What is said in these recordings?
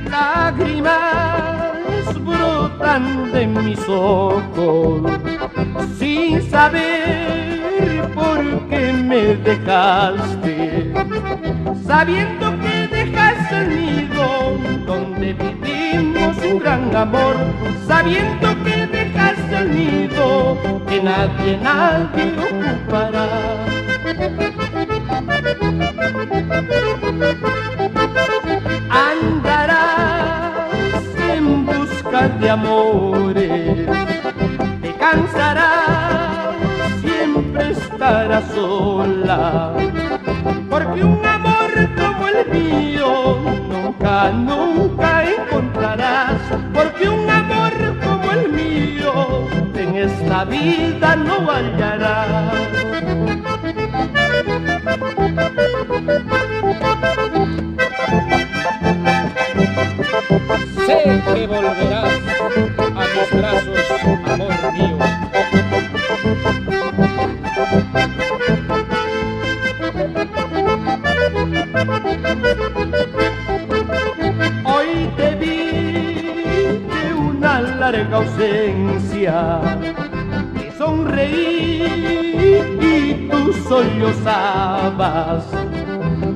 Lágrimas brotan de mis ojos sin saber por qué me dejaste, sabiendo que dejaste el nido donde vivimos un gran amor, sabiendo que dejaste el nido que nadie ocupará. Andarás en busca de amores, te cansarás, siempre estarás sola, porque un amor como el mío nunca encontrarás, porque un amor como el mío en esta vida no hallarás. Sé que volverás a mis brazos, amor mío. Hoy te vi de una larga ausencia, te sonreí y tú sollozabas.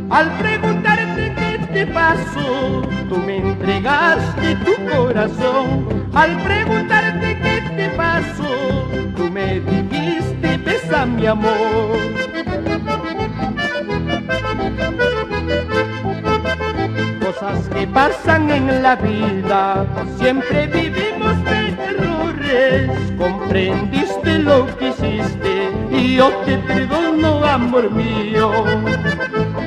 Al preguntarte qué te pasó, tú me entregaste tu corazón. Al preguntarte qué te pasó, tú me dijiste besa mi amor. Cosas que pasan en la vida, siempre vivimos de errores. Comprendiste lo que hiciste y yo te perdono, amor mío.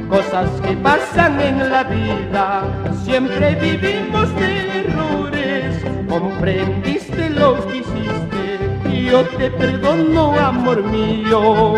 Cosas que pasan en la vida, siempre vivimos de errores. Comprendiste lo que hiciste y yo te perdono, amor mío.